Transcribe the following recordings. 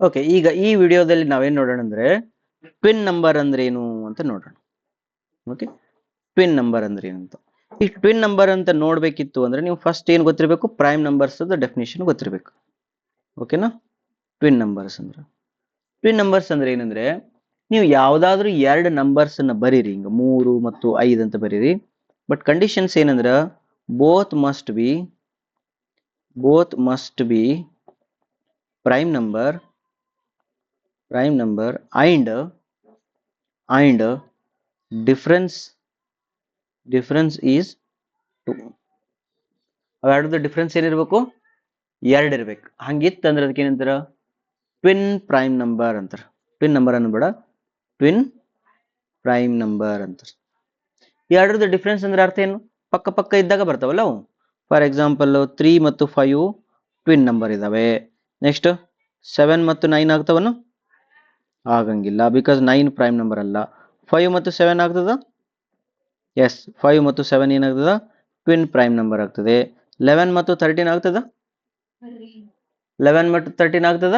Okay, ಈಗ ಈ ವಿಡಿಯೋದಲ್ಲಿ ನಾವೇನ್ ನೋಡೋಣ ಅಂದ್ರೆ ಟ್ವಿನ್ ನಂಬರ್ ಅಂದ್ರೆ ಏನು ಅಂತ ನೋಡೋಣ. ಓಕೆ, ಟ್ವಿನ್ ನಂಬರ್ ಅಂದ್ರೆ ಏನು ಅಂತ. ಈ ಟ್ವಿನ್ ನಂಬರ್ ಅಂತ ನೋಡ್ಬೇಕಿತ್ತು ಅಂದ್ರೆ ನೀವು ಫಸ್ಟ್ ಏನ್ ಗೊತ್ತಿರಬೇಕು, ಪ್ರೈಮ್ ನಂಬರ್ಸ್ ಡೆಫಿನೇಷನ್ ಗೊತ್ತಿರಬೇಕು. ಓಕೆನಾ? ಟ್ವಿನ್ ನಂಬರ್ಸ್ ಅಂದ್ರೆ ಏನಂದ್ರೆ ನೀವು ಯಾವ್ದಾದ್ರು ಎರಡು ನಂಬರ್ಸ್ ಅನ್ನ ಬರೀರಿ, ಹಿಂಗ 3 ಮತ್ತು 5 ಅಂತ ಬರೀರಿ. ಬಟ್ ಕಂಡೀಷನ್ಸ್ ಏನಂದ್ರ both must be prime number and difference is 2. ಅವೆರಡದ ಡಿಫ್ರೆನ್ಸ್ ಏನಿರ್ಬೇಕು, 2 ಇರ್ಬೇಕು. ಹಂಗಿತ್ತಂದ್ರೆ ಅದಕ್ಕೆ ಏನಂತಾರ, ಟ್ವಿನ್ ಪ್ರೈಮ್ ನಂಬರ್ ಅಂತಾರ. ಟ್ವಿನ್ ನಂಬರ್ ಅನ್ನಬೇಡ, ಟ್ವಿನ್ ಪ್ರೈಮ್ ನಂಬರ್ ಅಂತಾರ. ಎರಡರದ ಡಿಫ್ರೆನ್ಸ್ ಅಂದ್ರೆ ಅರ್ಥ ಏನು, ಪಕ್ಕ ಪಕ್ಕ ಇದ್ದಾಗ ಬರ್ತಾವಲ್ಲ ಅವು. ಫಾರ್ ಎಕ್ಸಾಂಪಲ್ 3 ಮತ್ತು 5 ಟ್ವಿನ್ ನಂಬರ್ ಇದಾವೆ. ನೆಕ್ಸ್ಟ್ 7 ಮತ್ತು 9 ಆಗ್ತಾವನು, ಆಗಂಗಿಲ್ಲ, ಬಿಕಾಸ್ 9 ಪ್ರೈಮ್ ನಂಬರ್ ಅಲ್ಲ. 5 ಮತ್ತು 7 ಆಗ್ತದ, ಎಸ್ 5 ಮತ್ತು 7 ಏನಾಗ್ತದ, ಟ್ವಿನ್ ಪ್ರೈಮ್ ನಂಬರ್ ಆಗ್ತದೆ. 11 ಮತ್ತು 13 ಆಗ್ತದ, 11 ಮತ್ತು 13 ಆಗ್ತದ,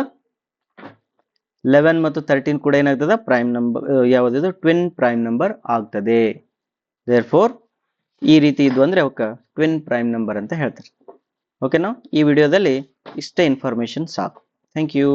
11 ಮತ್ತು 13 ಕೂಡ ಏನಾಗ್ತದ, ಪ್ರೈಮ್ ನಂಬರ್, ಯಾವುದಿದು ಟ್ವಿನ್ ಪ್ರೈಮ್ ನಂಬರ್ ಆಗ್ತದೆ. ದೇರ್ಫೋರ್ ಈ ರೀತಿ ಇದ್ವು ಅಂದ್ರೆ ಅವಕ್ಕ ಟ್ವಿನ್ ಪ್ರೈಮ್ ನಂಬರ್ ಅಂತ ಹೇಳ್ತಾರೆ. ಓಕೆನಾ? ಈ ವಿಡಿಯೋದಲ್ಲಿ ಇಷ್ಟೇ ಇನ್ಫಾರ್ಮೇಶನ್ ಸಾಕು. Thank you.